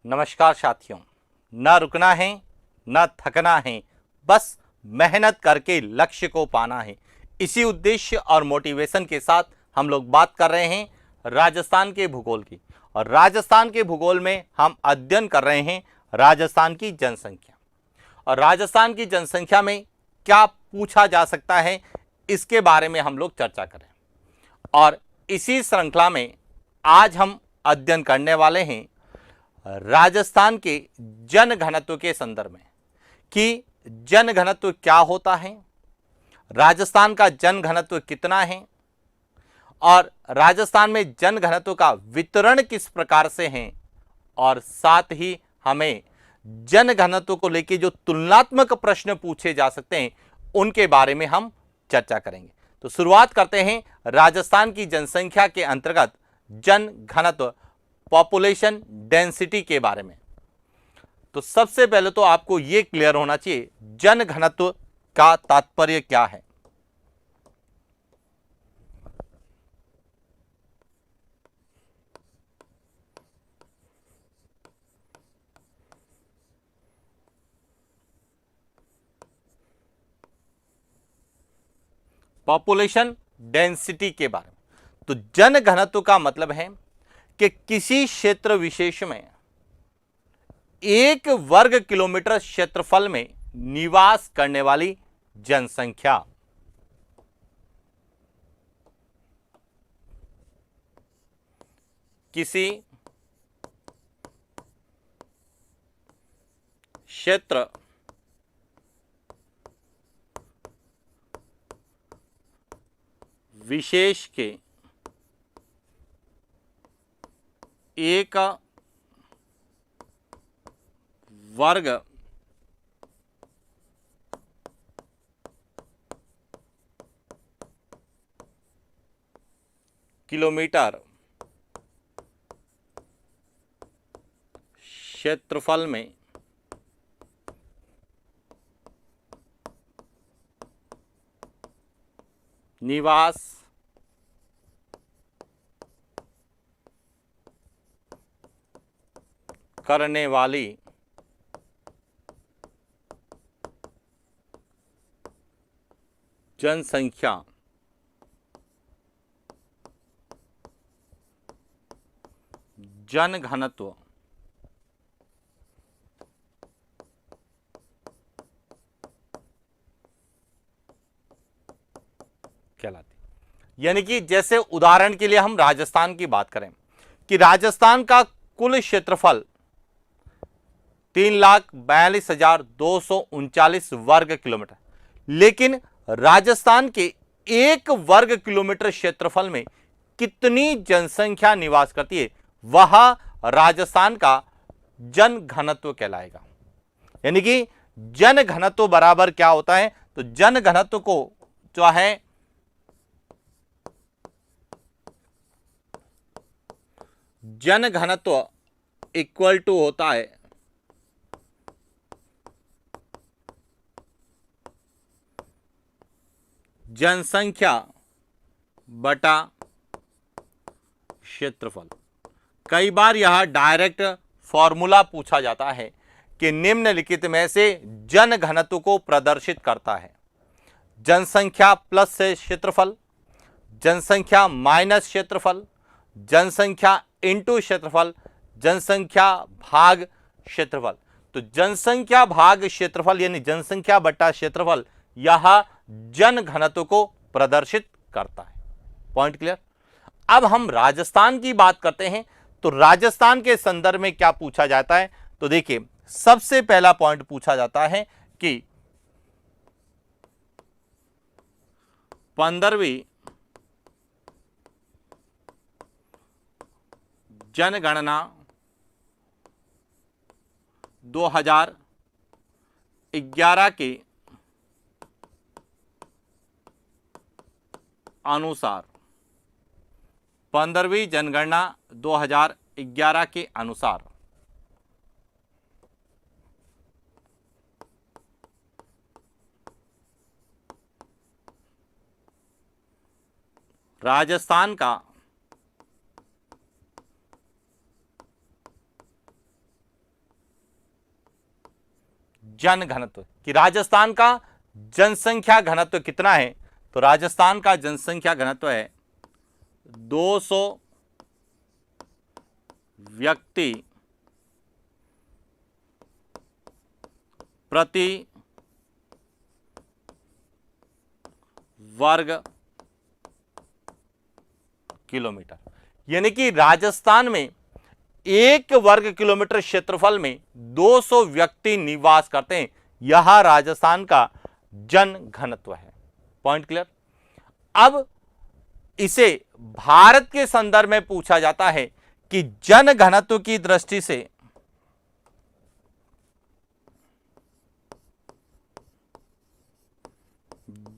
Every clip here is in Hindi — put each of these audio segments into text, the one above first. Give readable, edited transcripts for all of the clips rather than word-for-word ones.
नमस्कार साथियों। न रुकना है न थकना है, बस मेहनत करके लक्ष्य को पाना है। इसी उद्देश्य और मोटिवेशन के साथ हम लोग बात कर रहे हैं राजस्थान के भूगोल की। और राजस्थान के भूगोल में हम अध्ययन कर रहे हैं राजस्थान की जनसंख्या। और राजस्थान की जनसंख्या में क्या पूछा जा सकता है, इसके बारे में हम लोग चर्चा करें। और इसी श्रृंखला में आज हम अध्ययन करने वाले हैं राजस्थान के जन घनत्व के संदर्भ में कि जन घनत्व क्या होता है, राजस्थान का जन घनत्व कितना है और राजस्थान में जन घनत्व का वितरण किस प्रकार से है, और साथ ही हमें जन घनत्व को लेकर जो तुलनात्मक प्रश्न पूछे जा सकते हैं उनके बारे में हम चर्चा करेंगे। तो शुरुआत करते हैं राजस्थान की जनसंख्या के अंतर्गत जन घनत्व, पॉपुलेशन डेंसिटी के बारे में। तो सबसे पहले तो आपको यह क्लियर होना चाहिए जन घनत्व का तात्पर्य क्या है। पॉपुलेशन डेंसिटी के बारे में, तो जन घनत्व का मतलब है कि किसी क्षेत्र विशेष में 1 वर्ग किलोमीटर क्षेत्रफल में निवास करने वाली जनसंख्या। किसी क्षेत्र विशेष के 1 वर्ग किलोमीटर क्षेत्रफल में निवास करने वाली जनसंख्या जन घनत्व कहलाती। यानी कि जैसे उदाहरण के लिए हम राजस्थान की बात करें कि राजस्थान का कुल क्षेत्रफल 3,42,239 वर्ग किलोमीटर, लेकिन राजस्थान के 1 वर्ग किलोमीटर क्षेत्रफल में कितनी जनसंख्या निवास करती है, वह राजस्थान का जन घनत्व कहलाएगा। यानी कि जन घनत्व बराबर क्या होता है, तो जन घनत्व को जो है जन घनत्व इक्वल टू होता है जनसंख्या बटा क्षेत्रफल। कई बार यह डायरेक्ट फॉर्मूला पूछा जाता है कि निम्नलिखित में से जन घनत्व को प्रदर्शित करता है। जनसंख्या प्लस से क्षेत्रफल, जनसंख्या माइनस क्षेत्रफल, जनसंख्या इंटू क्षेत्रफल, जनसंख्या भाग क्षेत्रफल। तो जनसंख्या भाग क्षेत्रफल यानी जनसंख्या बटा क्षेत्रफल यह जन घनत्व को प्रदर्शित करता है। Point clear. अब हम राजस्थान की बात करते हैं, तो राजस्थान के संदर्भ में क्या पूछा जाता है, तो देखिए सबसे पहला पॉइंट पूछा जाता है कि 15वीं जनगणना 2011 के अनुसार, 15वीं जनगणना 2011 के अनुसार राजस्थान का जन घनत्व कि राजस्थान का जनसंख्या घनत्व कितना है, तो राजस्थान का जनसंख्या घनत्व है 200 व्यक्ति प्रति वर्ग किलोमीटर। यानी कि राजस्थान में 1 वर्ग किलोमीटर क्षेत्रफल में 200 व्यक्ति निवास करते हैं। यह राजस्थान का जन घनत्व है। Point clear. अब इसे भारत के संदर्भ में पूछा जाता है कि जन घनत्व की दृष्टि से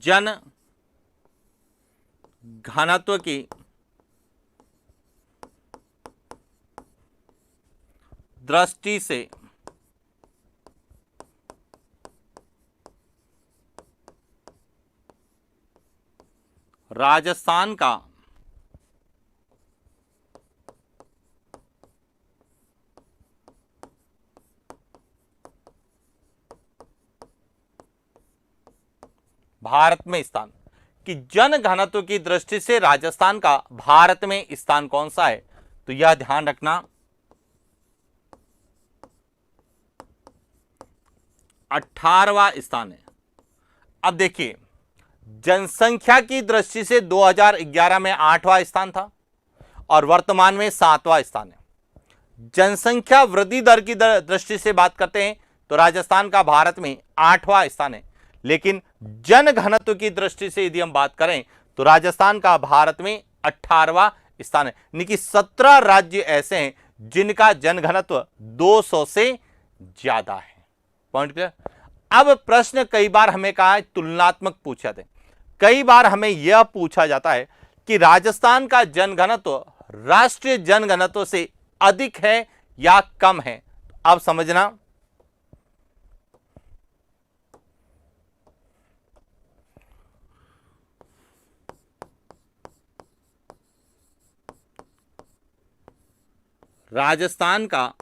जन घनत्व की दृष्टि से राजस्थान का भारत में स्थान कि जन घनत्व की दृष्टि से राजस्थान का भारत में स्थान कौन सा है, तो यह ध्यान रखना 18वां स्थान है। अब देखिए जनसंख्या की दृष्टि से 2011 में 8वां स्थान था और वर्तमान में 7वां स्थान है। जनसंख्या वृद्धि दर की दृष्टि से बात करते हैं तो राजस्थान का भारत में 8वां स्थान है, लेकिन जन घनत्व की दृष्टि से यदि हम बात करें तो राजस्थान का भारत में 18वां स्थान है। यानी कि 17 राज्य ऐसे हैं जिनका जन घनत्व 200 से ज्यादा है। Point clear. अब प्रश्न कई बार हमें कहा है तुलनात्मक पूछे जाते हैं। कई बार हमें यह पूछा जाता है कि राजस्थान का जन घनत्व राष्ट्रीय जन घनत्व से अधिक है या कम है। अब समझना राजस्थान का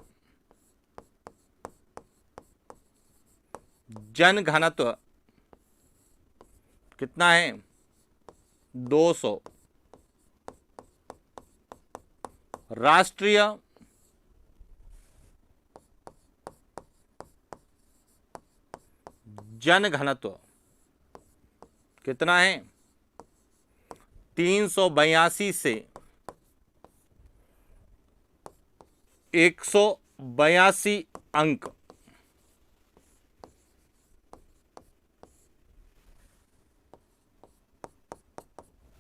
जन घनत्व कितना है 200। राष्ट्रीय जन घनत्व कितना है 382 से 182 अंक।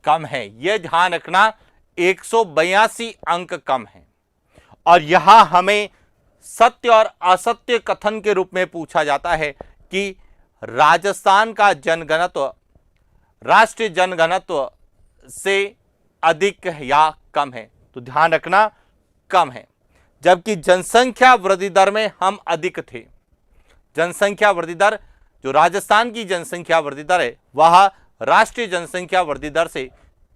कम है, यह ध्यान रखना 182 अंक कम है। और यहां हमें सत्य और असत्य कथन के रूप में पूछा जाता है कि राजस्थान का जनघनत्व राष्ट्रीय जनघनत्व से अधिक या कम है, तो ध्यान रखना कम है। जबकि जनसंख्या वृद्धि दर में हम अधिक थे। जनसंख्या वृद्धि दर जो राजस्थान की जनसंख्या वृद्धि दर है वह राष्ट्रीय जनसंख्या वृद्धि दर से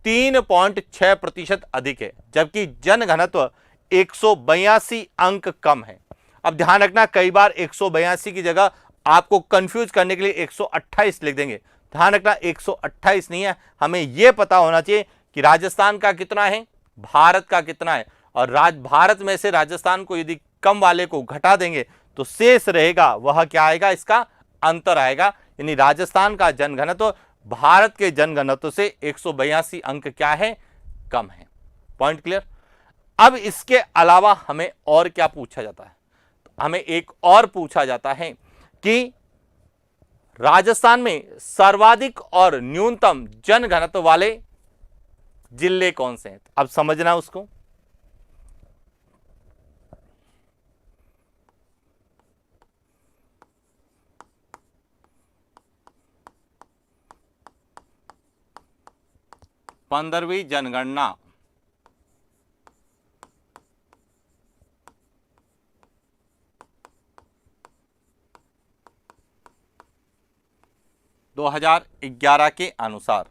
3.6% अधिक है, जबकि जन घनत्व 182 अंक कम है। अब ध्यान रखना कई बार 182 की जगह आपको कंफ्यूज करने के लिए 128 लिख देंगे। ध्यान रखना 128 नहीं है, हमें यह पता होना चाहिए कि राजस्थान का कितना है, भारत का कितना है। और भारत में से राजस्थान को यदि कम वाले को घटा देंगे तो शेष रहेगा वह क्या आएगा, इसका अंतर आएगा। यानी राजस्थान का जनघनत्व भारत के जनघनत्व से 182 अंक क्या है, कम है। Point clear. अब इसके अलावा हमें और क्या पूछा जाता है, तो हमें एक और पूछा जाता है कि राजस्थान में सर्वाधिक और न्यूनतम जनघनत्व वाले जिले कौन से हैं। अब समझना उसको। पंद्रहवीं जनगणना दो 2011 के अनुसार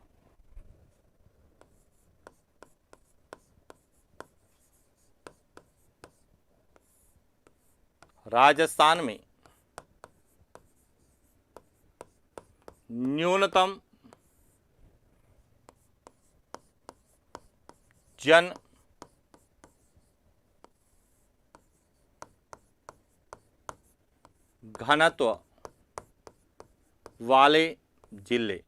राजस्थान में न्यूनतम जन घनत्व वाले जिले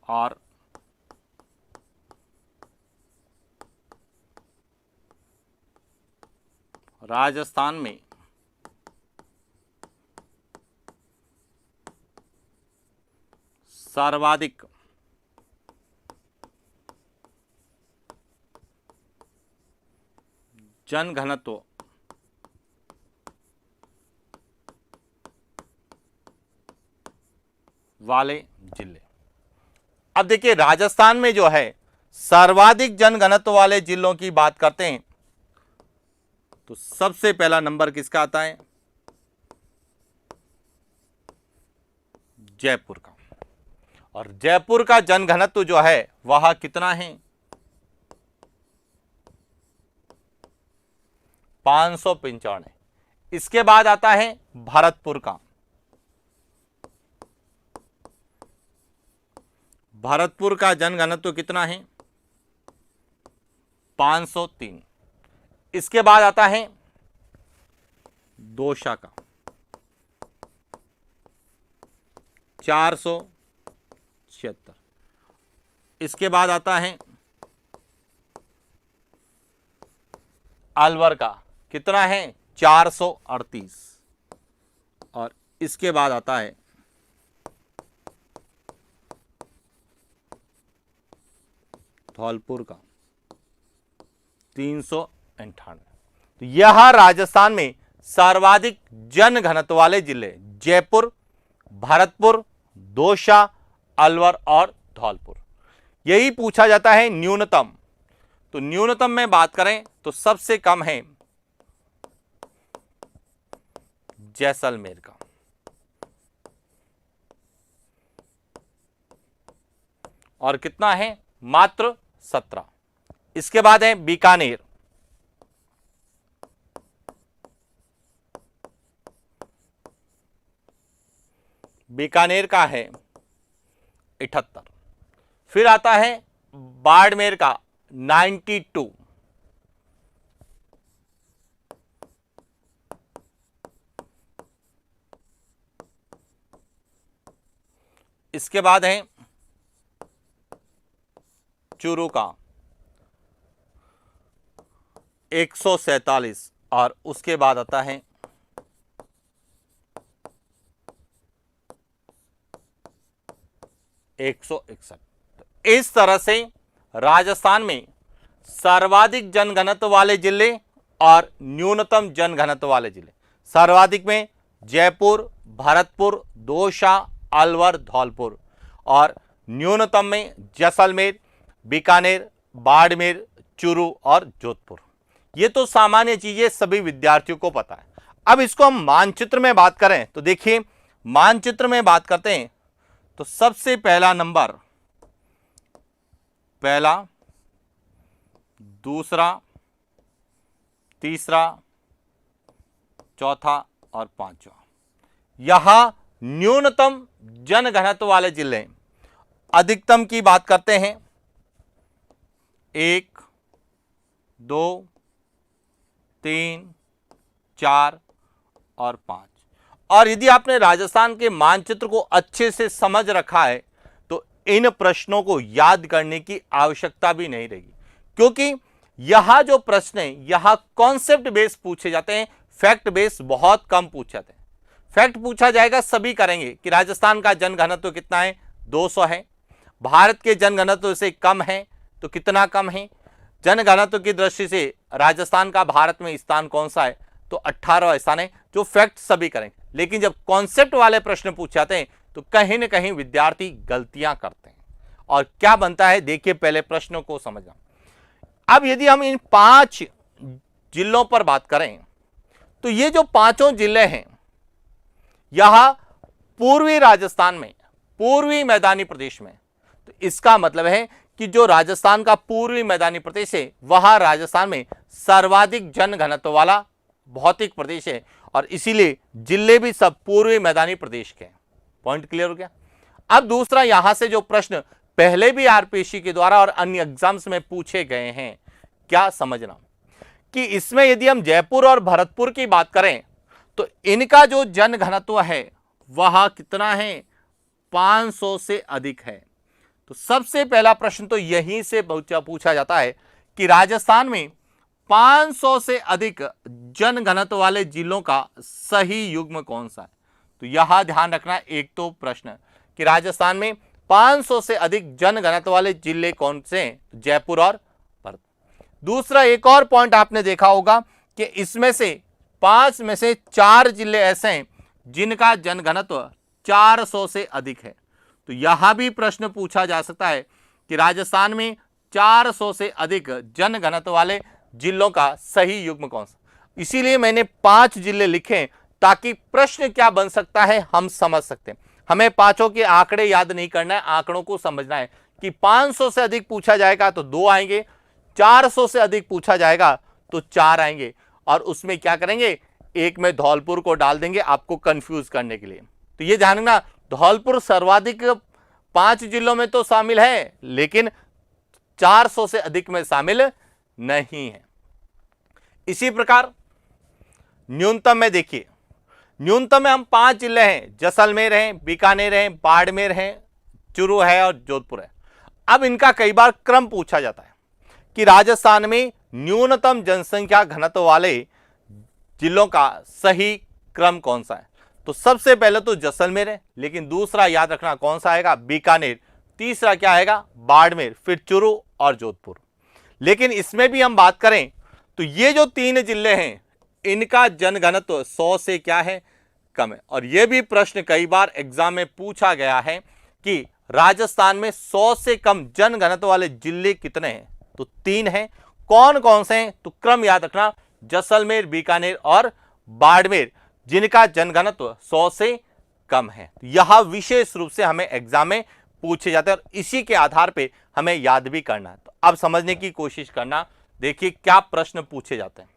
और राजस्थान में सर्वाधिक जनघनत्व वाले जिले। अब देखिए राजस्थान में जो है सर्वाधिक जनघनत्व वाले जिलों की बात करते हैं तो सबसे पहला नंबर किसका आता है? जयपुर का। और जयपुर का जनघनत्व जो है वह कितना है? 595। इसके बाद आता है भरतपुर का। भरतपुर का जनघनत्व कितना है? 503। इसके बाद आता है दौसा का 476। इसके बाद आता है अलवर का, कितना है? 438। और इसके बाद आता है धौलपुर का 398। तो यह राजस्थान में सर्वाधिक जनघनत्व वाले जिले जयपुर, भरतपुर, दौसा, अलवर और धौलपुर। यही पूछा जाता है न्यूनतम। तो न्यूनतम में बात करें तो सबसे कम है जैसलमेर का। और कितना है? मात्र 17। इसके बाद है बीकानेर, बीकानेर का है 78। फिर आता है बाड़मेर का 92। इसके बाद है चूरू का 147। और उसके बाद आता है एक 161। इस तरह से राजस्थान में सर्वाधिक जनघनत्व वाले जिले और न्यूनतम जनघनत्व वाले जिले, सर्वाधिक में जयपुर, भरतपुर, दौसा, अलवर, धौलपुर, और न्यूनतम में जैसलमेर, बीकानेर, बाड़मेर, चूरू और जोधपुर। ये तो सामान्य चीजें सभी विद्यार्थियों को पता है। अब इसको हम मानचित्र में बात करें तो देखिए मानचित्र में बात करते हैं तो सबसे पहला नंबर, पहला, दूसरा, तीसरा, चौथा और पांचवा, यहां न्यूनतम जनघनत्व वाले जिले। अधिकतम की बात करते हैं 1, 2, 3, 4 और 5। और यदि आपने राजस्थान के मानचित्र को अच्छे से समझ रखा है तो इन प्रश्नों को याद करने की आवश्यकता भी नहीं रहेगी, क्योंकि यहां जो प्रश्न है यहां कॉन्सेप्ट बेस पूछे जाते हैं, फैक्ट बेस बहुत कम पूछे जाते हैं। फैक्ट पूछा जाएगा सभी करेंगे कि राजस्थान का जनघनत्व कितना है? 200 है। भारत के जनघनत्व से कम है तो कितना कम है? जनघनत्व की दृष्टि से राजस्थान का भारत में स्थान कौन सा है? तो 18वां स्थान है। जो फैक्ट सभी करेंगे, लेकिन जब कॉन्सेप्ट वाले प्रश्न पूछे जाते हैं तो कहीं ना कहीं विद्यार्थी गलतियां करते हैं। और क्या बनता है देखिए, पहले प्रश्नों को समझना। अब यदि हम इन 5 जिलों पर बात करें तो ये जो पांचों जिले हैं यह पूर्वी राजस्थान में, पूर्वी मैदानी प्रदेश में, तो इसका मतलब है कि जो राजस्थान का पूर्वी मैदानी प्रदेश है वह राजस्थान में सर्वाधिक जनघनत्व वाला भौतिक प्रदेश है। और इसीलिए जिले भी सब पूर्वी मैदानी प्रदेश के हैं। पॉइंट क्लियर हो गया। अब दूसरा, यहां से जो प्रश्न पहले भी आरपीएससी के द्वारा और अन्य एग्जाम्स में पूछे गए हैं, क्या समझना कि इसमें यदि हम जयपुर और भरतपुर की बात करें तो इनका जो जनघनत्व है वह कितना है, 500 से अधिक है। तो सबसे पहला प्रश्न तो यहीं से पूछा जाता है कि राजस्थान में 500 से अधिक जनघनत्व वाले जिलों का सही युग्म कौन सा है। तो यहां ध्यान रखना, एक तो प्रश्न कि राजस्थान में 500 से अधिक जनघनत्व वाले जिले कौन से हैं, जयपुर और भरतपुर। दूसरा, एक और पॉइंट आपने देखा होगा कि इसमें से 5 में से 4 जिले ऐसे हैं जिनका जनघनत्व 400 से अधिक है। तो यहां भी प्रश्न पूछा जा सकता है कि राजस्थान में 400 से अधिक जनघनत्व वाले जिलों का सही युग्म कौन सा। इसीलिए मैंने 5 जिले लिखे ताकि प्रश्न क्या बन सकता है हम समझ सकते हैं। हमें पांचों के आंकड़े याद नहीं करना है, आंकड़ों को समझना है कि 500 से अधिक पूछा जाएगा तो 2 आएंगे, 400 से अधिक पूछा जाएगा तो 4 आएंगे, और उसमें क्या करेंगे, एक में धौलपुर को डाल देंगे आपको कंफ्यूज करने के लिए। तो ये ध्यान रखना, धौलपुर सर्वाधिक 5 जिलों में तो शामिल है लेकिन 400 से अधिक में शामिल नहीं है। इसी प्रकार न्यूनतम में देखिए, न्यूनतम में हम 5 जिले हैं, जैसलमेर है, बीकानेर है, बाड़मेर है, चूरू है और जोधपुर है। अब इनका कई बार क्रम पूछा जाता है कि राजस्थान में न्यूनतम जनसंख्या घनत्व वाले जिलों का सही क्रम कौन सा है। तो सबसे पहले तो जैसलमेर है, लेकिन दूसरा याद रखना कौन सा आएगा, बीकानेर, तीसरा क्या आएगा, बाड़मेर, फिर चूरू और जोधपुर। लेकिन इसमें भी हम बात करें तो ये जो 3 जिले हैं इनका जनघनत्व 100 से क्या है, कम है। और यह भी प्रश्न कई बार एग्जाम में पूछा गया है कि राजस्थान में 100 से कम जनघनत्व वाले जिले कितने हैं। तो 3 हैं, कौन कौन से हैं, तो क्रम याद रखना, जैसलमेर, बीकानेर और बाड़मेर, जिनका जनघनत्व 100 से कम है। यह विशेष रूप से हमें एग्जाम में पूछे जाते हैं और इसी के आधार पे हमें याद भी करना है। तो अब समझने की कोशिश करना, देखिए क्या प्रश्न पूछे जाते हैं।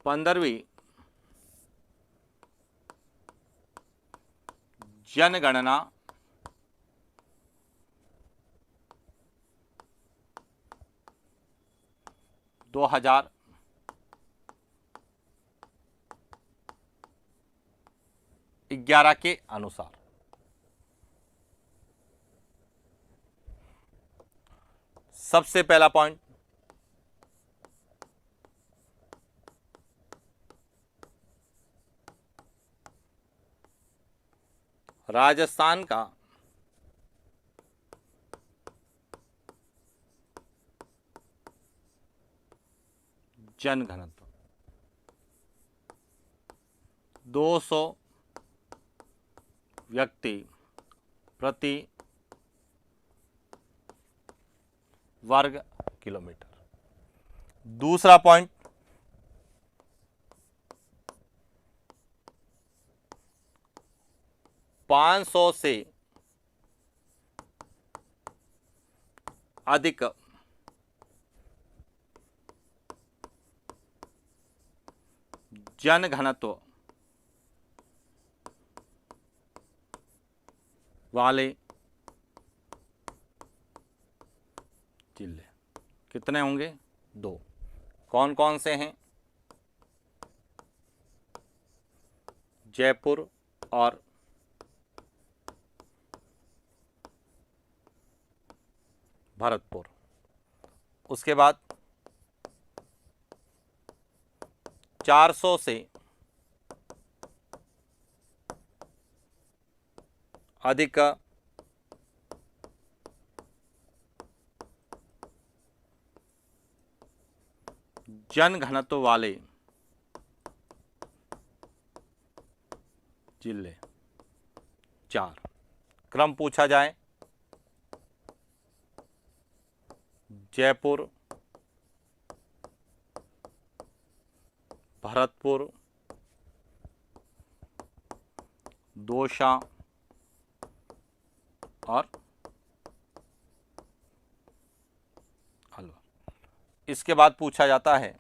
पंद्रहवीं जनगणना दो 2011 के अनुसार सबसे पहला पॉइंट, राजस्थान का जनघनत्व 200 व्यक्ति प्रति वर्ग किलोमीटर। दूसरा पॉइंट, पाँच सौ से अधिक जनघनत्व वाले जिले कितने होंगे, 2। कौन कौन से हैं, जयपुर और भरतपुर। उसके बाद 400 से अधिक जनघनत्व वाले जिले 4। क्रम पूछा जाए, जयपुर, भरतपुर, दौसा और अलवर। इसके बाद पूछा जाता है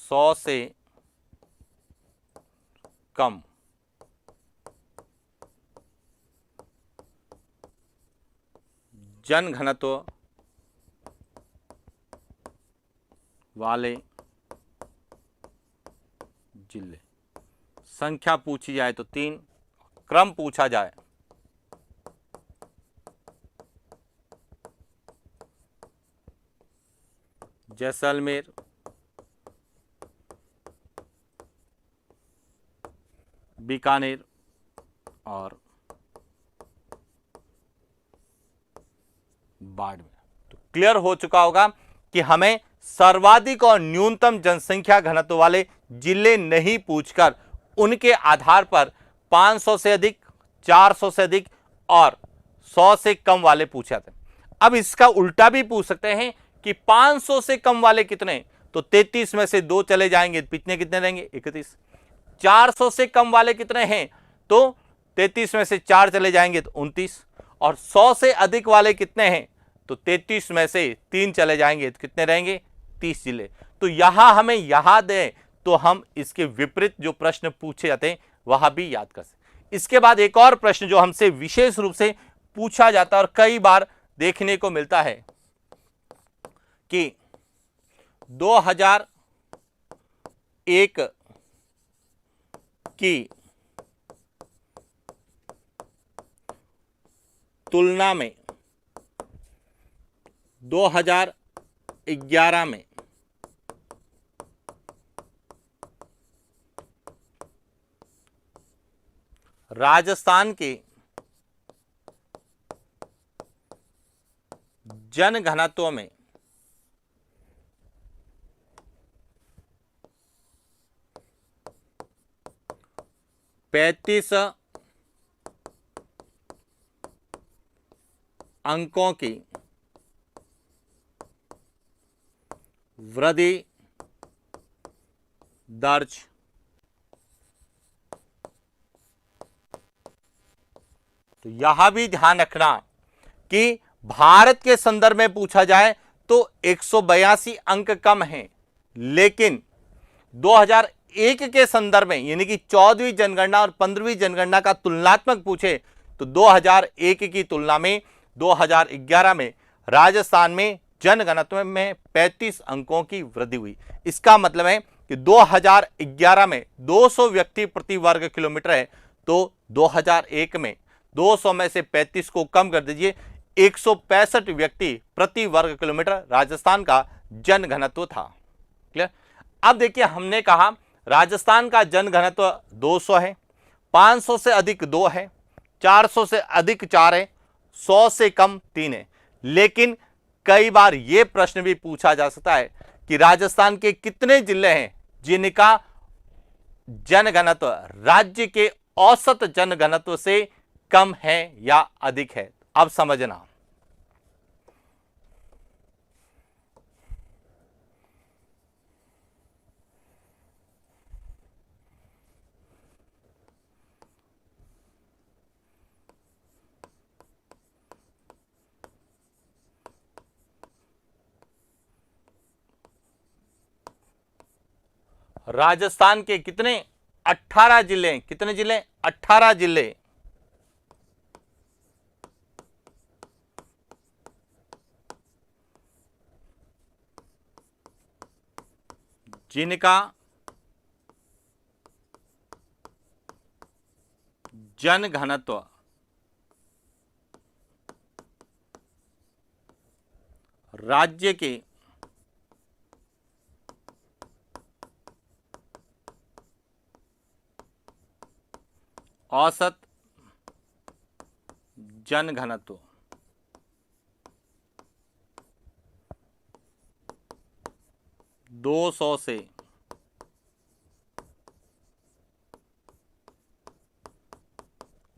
100 से कम जनघनत्व वाले जिले। संख्या पूछी जाए तो 3, क्रम पूछा जाए जैसलमेर, बीकानेर और बाड़मेर। तो क्लियर हो चुका होगा कि हमें सर्वाधिक और न्यूनतम जनसंख्या घनत्व वाले जिले नहीं पूछकर उनके आधार पर 500 से अधिक, 400 से अधिक और 100 से कम वाले पूछे जाते हैं। अब इसका उल्टा भी पूछ सकते हैं कि 500 से कम वाले कितने, तो 33 में से 2 चले जाएंगे, कितने कितने रहेंगे, 31। 400 से कम वाले कितने हैं, तो 33 में से 4 चले जाएंगे तो 29। और 100 से अधिक वाले कितने हैं, तो 33 में से 3 चले जाएंगे तो कितने रहेंगे, 30 जिले। तो यहां हमें याद है तो हम इसके विपरीत जो प्रश्न पूछे जाते हैं वह भी याद कर सकते। इसके बाद एक और प्रश्न जो हमसे विशेष रूप से पूछा जाता है और कई बार देखने को मिलता है कि 2001 की तुलना में 2011 में राजस्थान के जनघनत्व में 35 अंकों की वृद्धि दर्ज तो यह भी ध्यान रखना कि भारत के संदर्भ में पूछा जाए तो 182 अंक कम हैं, लेकिन 2001 के संदर्भ में यानी कि 14वीं जनगणना और 15वीं जनगणना का तुलनात्मक पूछे तो 2001 की तुलना में 2011 में राजस्थान में जनघनत्व में 35 अंकों की वृद्धि हुई। इसका मतलब है कि 2011 में 200 व्यक्ति प्रति वर्ग किलोमीटर है, तो 2001 में 200 में से 35 को कम कर दीजिए, 165 व्यक्ति प्रति वर्ग किलोमीटर राजस्थान का जनघनत्व था। क्लियर। अब देखिए, हमने कहा राजस्थान का जनघनत्व 200 है, 500 से अधिक 2 है, 400 से अधिक 4 है, 100 से कम 3 है। लेकिन कई बार यह प्रश्न भी पूछा जा सकता है कि राजस्थान के कितने जिले हैं जिनका जनघनत्व राज्य के औसत जनघनत्व से कम है या अधिक है। अब समझना, राजस्थान के कितने 18 जिले, कितने जिले 18 जिले जिनका जनघनत्व राज्य के औसत जनघनत्व 200 से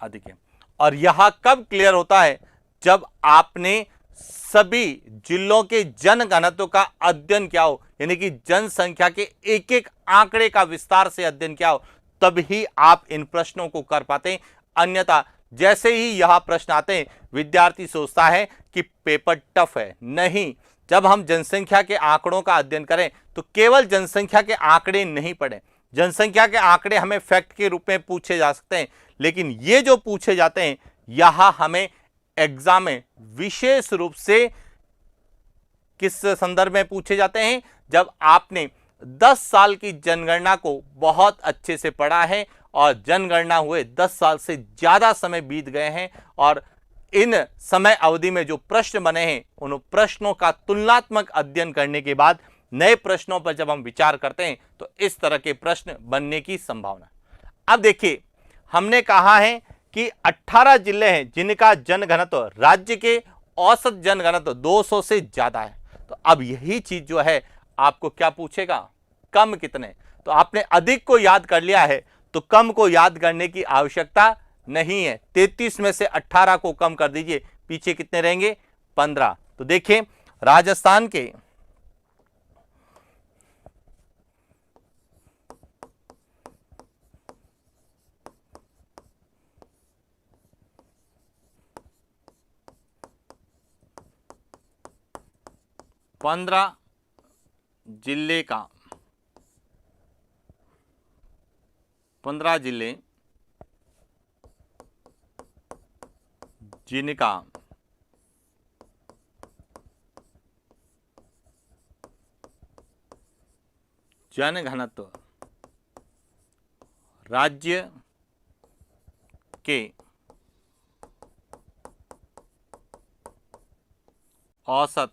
अधिक है। और यह कब क्लियर होता है, जब आपने सभी जिलों के जनघनत्व का अध्ययन किया हो, यानी कि जनसंख्या के एक एक आंकड़े का विस्तार से अध्ययन किया हो, तभी आप इन प्रश्नों को कर पाते हैं। अन्यथा जैसे ही यह प्रश्न आते हैं विद्यार्थी सोचता है कि पेपर टफ है। नहीं, जब हम जनसंख्या के आंकड़ों का अध्ययन करें तो केवल जनसंख्या के आंकड़े नहीं पढ़ें। जनसंख्या के आंकड़े हमें फैक्ट के रूप में पूछे जा सकते हैं, लेकिन ये जो पूछे जाते हैं यहां हमें एग्जाम में विशेष रूप से किस संदर्भ में पूछे जाते हैं, जब आपने 10 साल की जनगणना को बहुत अच्छे से पढ़ा है और जनगणना हुए 10 साल से ज्यादा समय बीत गए हैं और इन समय अवधि में जो प्रश्न बने हैं उन प्रश्नों का तुलनात्मक अध्ययन करने के बाद नए प्रश्नों पर जब हम विचार करते हैं तो इस तरह के प्रश्न बनने की संभावना। अब देखिए, हमने कहा है कि 18 जिले हैं जिनका जनघनत्व राज्य के औसत जनघनत्व 200 से ज्यादा है। तो अब यही चीज जो है आपको क्या पूछेगा, कम कितने। तो आपने अधिक को याद कर लिया है तो कम को याद करने की आवश्यकता नहीं है। 33 में से 18 को कम कर दीजिए, पीछे कितने रहेंगे, 15। तो देखिए, राजस्थान के पंद्रह जिले का 15 जिले जिनका जनघनत्व राज्य के औसत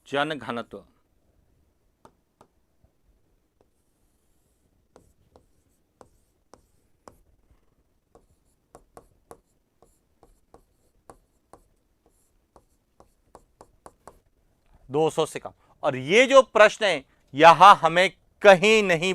जनघनत्व दो सौ से कम। और ये जो प्रश्न है यहां हमें कहीं नहीं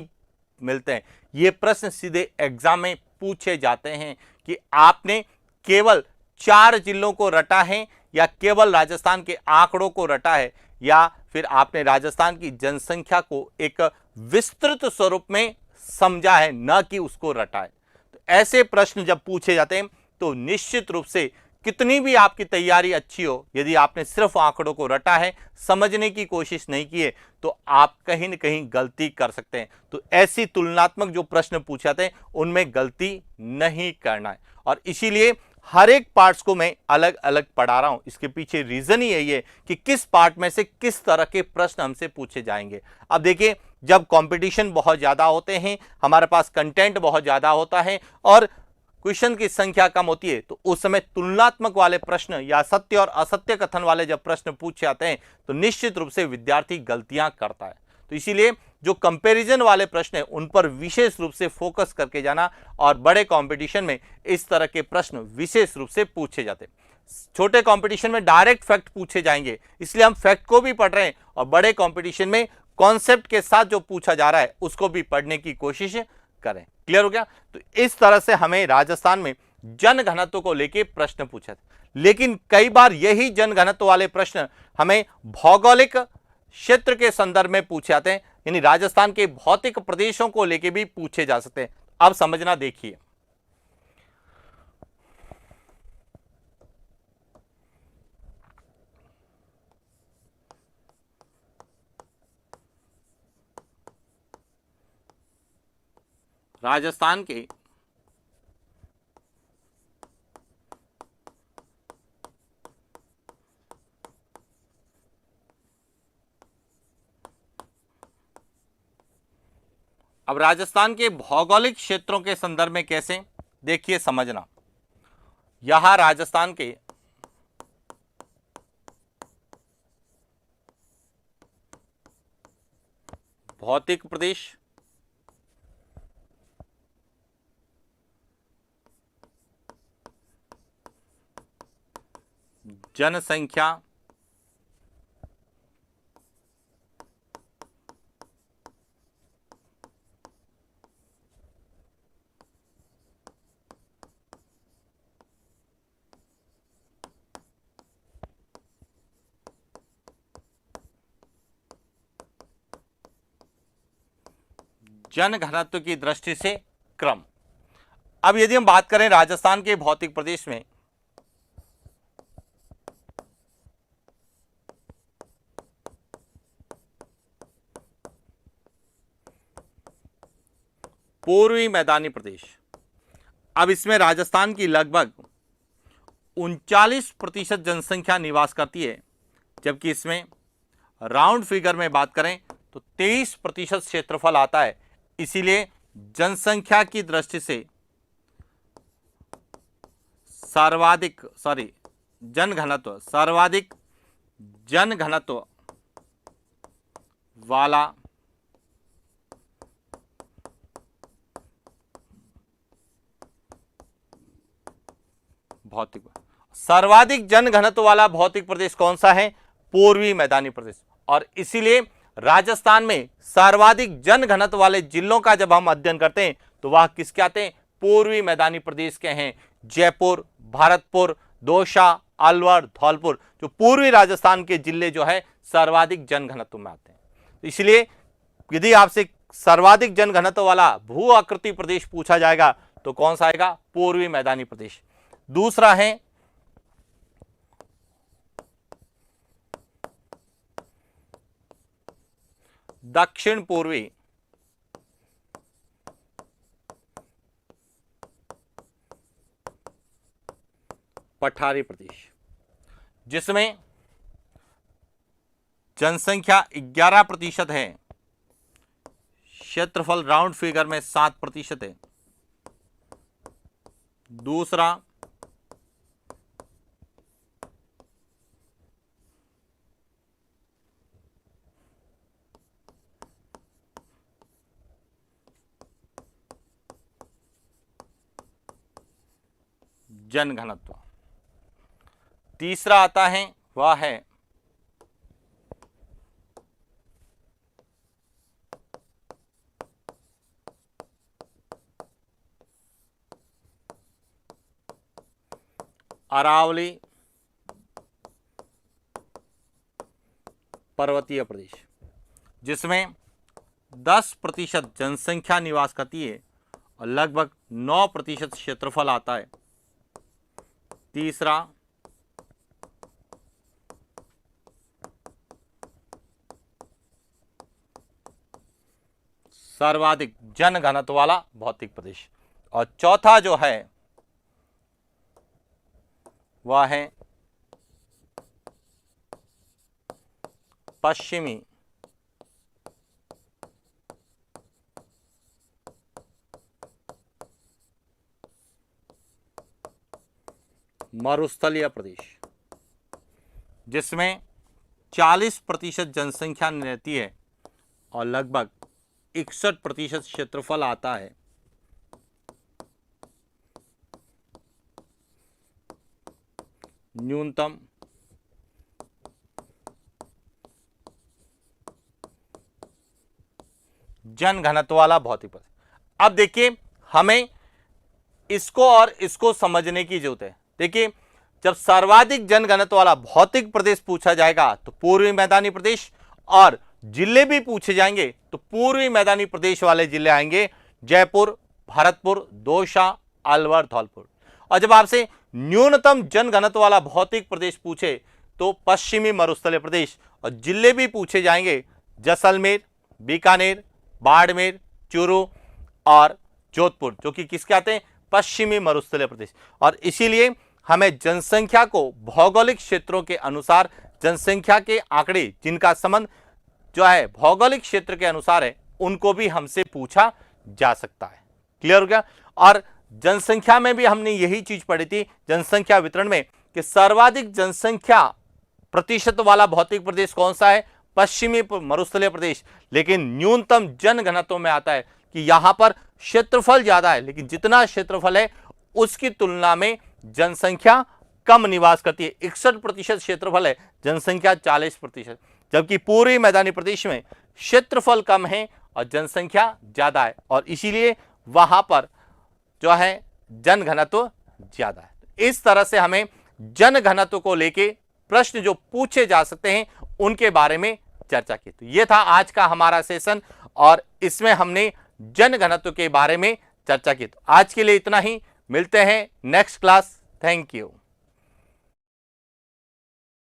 मिलते हैं। ये प्रश्न सीधे एग्जाम में पूछे जाते हैं कि आपने केवल 4 जिलों को रटा है या केवल राजस्थान के आंकड़ों को रटा है या फिर आपने राजस्थान की जनसंख्या को एक विस्तृत स्वरूप में समझा है, न कि उसको रटा है। तो ऐसे प्रश्न जब पूछे जाते हैं तो निश्चित रूप से कितनी भी आपकी तैयारी अच्छी हो, यदि आपने सिर्फ आंकड़ों को रटा है, समझने की कोशिश नहीं की है, तो आप कहीं न कहीं गलती कर सकते हैं। तो ऐसी तुलनात्मक जो प्रश्न पूछे जाते हैं उनमें गलती नहीं करना है। और इसीलिए हर एक पार्ट्स को मैं अलग अलग पढ़ा रहा हूं। इसके पीछे रीजन ही यही है कि किस पार्ट में से किस तरह के प्रश्न हमसे पूछे जाएंगे। अब देखिए, जब कंपटीशन बहुत ज्यादा होते हैं, हमारे पास कंटेंट बहुत ज्यादा होता है और क्वेश्चन की संख्या कम होती है, तो उस समय तुलनात्मक वाले प्रश्न या सत्य और असत्य कथन वाले जब प्रश्न पूछे जाते हैं तो निश्चित रूप से विद्यार्थी गलतियां करता है। तो इसीलिए जो कंपैरिजन वाले प्रश्न हैं उन पर विशेष रूप से फोकस करके जाना, और बड़े कंपटीशन में इस तरह के प्रश्न विशेष रूप से पूछे जाते हैं। छोटे कंपटीशन में डायरेक्ट फैक्ट पूछे जाएंगे, इसलिए हम फैक्ट को भी पढ़ रहे हैं, और बड़े कंपटीशन में कॉन्सेप्ट के साथ जो पूछा जा रहा है उसको भी पढ़ने की कोशिश करें। क्लियर हो गया? तो इस तरह से हमें राजस्थान में जनघनत्व को लेके प्रश्न पूछे थे, लेकिन कई बार यही जनघनत्व वाले प्रश्न हमें भौगोलिक क्षेत्र के संदर्भ में पूछे जाते हैं, यानी राजस्थान के भौतिक प्रदेशों को लेके भी पूछे जा सकते हैं। अब समझना, देखिए, राजस्थान के अब राजस्थान के भौगोलिक क्षेत्रों के संदर्भ में कैसे, देखिए समझना। यहां राजस्थान के भौतिक प्रदेश, जनसंख्या, जनघनत्व की दृष्टि से क्रम। अब यदि हम बात करें राजस्थान के भौतिक प्रदेश में, पूर्वी मैदानी प्रदेश। अब इसमें राजस्थान की लगभग 39% जनसंख्या निवास करती है, जबकि इसमें राउंड फिगर में बात करें तो 23% क्षेत्रफल आता है। इसीलिए जनसंख्या की दृष्टि से सर्वाधिक जनघनत्व वाला सर्वाधिक जनघनत्व वाला भौतिक प्रदेश कौन सा है? पूर्वी मैदानी प्रदेश। और इसीलिए राजस्थान में सर्वाधिक जनघनत्व वाले जिलों का जब हम अध्ययन करते हैं तो वह किसके आते हैं? पूर्वी मैदानी प्रदेश के हैं। जयपुर, भरतपुर, दौसा, अलवर, धौलपुर, जो पूर्वी राजस्थान के जिले जो है सर्वाधिक जनघनत्व में आते हैं। इसलिए यदि आपसे सर्वाधिक जनघनत्व वाला भू आकृति प्रदेश पूछा जाएगा तो कौन सा आएगा? पूर्वी मैदानी प्रदेश। दूसरा है दक्षिण पूर्वी पठारी प्रदेश, जिसमें जनसंख्या 11% है, क्षेत्रफल राउंड फिगर में 7% है। दूसरा जनघनत्व। तीसरा आता है वह है अरावली पर्वतीय प्रदेश, जिसमें 10% जनसंख्या निवास करती है और लगभग 9% क्षेत्रफल आता है। तीसरा सर्वाधिक जनघनत्व वाला भौतिक प्रदेश। और चौथा जो है वह है पश्चिमी मरुस्थलीय प्रदेश, जिसमें 40% जनसंख्या रहती है और लगभग 61% क्षेत्रफल आता है। न्यूनतम जनघनत्व वाला भौतिक प्रदेश। अब देखिए, हमें इसको और इसको समझने की जरूरत है। देखिए, जब सर्वाधिक जनघनत्व वाला भौतिक प्रदेश पूछा जाएगा तो पूर्वी मैदानी प्रदेश, और जिले भी पूछे जाएंगे तो पूर्वी मैदानी प्रदेश वाले जिले आएंगे जयपुर, भरतपुर, दौसा, अलवर, धौलपुर। और जब आपसे न्यूनतम जनघनत्व वाला भौतिक प्रदेश पूछे तो पश्चिमी मरुस्थलीय प्रदेश, और जिले भी पूछे जाएंगे जैसलमेर, बीकानेर, बाड़मेर, चूरू और जोधपुर, जो कि किसके आते हैं? पश्चिमी मरुस्थलीय प्रदेश। और इसीलिए हमें जनसंख्या को भौगोलिक क्षेत्रों के अनुसार, जनसंख्या के आंकड़े जिनका संबंध जो है भौगोलिक क्षेत्र के अनुसार है, उनको भी हमसे पूछा जा सकता है। क्लियर हो गया? और जनसंख्या में भी हमने यही चीज पढ़ी थी जनसंख्या वितरण में, कि सर्वाधिक जनसंख्या प्रतिशत वाला भौतिक प्रदेश कौन सा है? पश्चिमी मरुस्थलीय प्रदेश। लेकिन न्यूनतम जनघनत्व में आता है कि यहां पर क्षेत्रफल ज्यादा है, लेकिन जितना क्षेत्रफल है उसकी तुलना में जनसंख्या कम निवास करती है। 61% क्षेत्रफल है, जनसंख्या 40%। जबकि पूर्वी मैदानी प्रदेश में क्षेत्रफल कम है और जनसंख्या ज्यादा है, और इसीलिए वहां पर जो है जनघनत्व ज्यादा है। इस तरह से हमें जनघनत्व को लेके प्रश्न जो पूछे जा सकते हैं उनके बारे में चर्चा की। तो ये था आज का हमारा सेशन, और इसमें हमने जनघनत्व के बारे में चर्चा की। तो आज के लिए इतना ही, मिलते हैं नेक्स्ट क्लास। Thank you.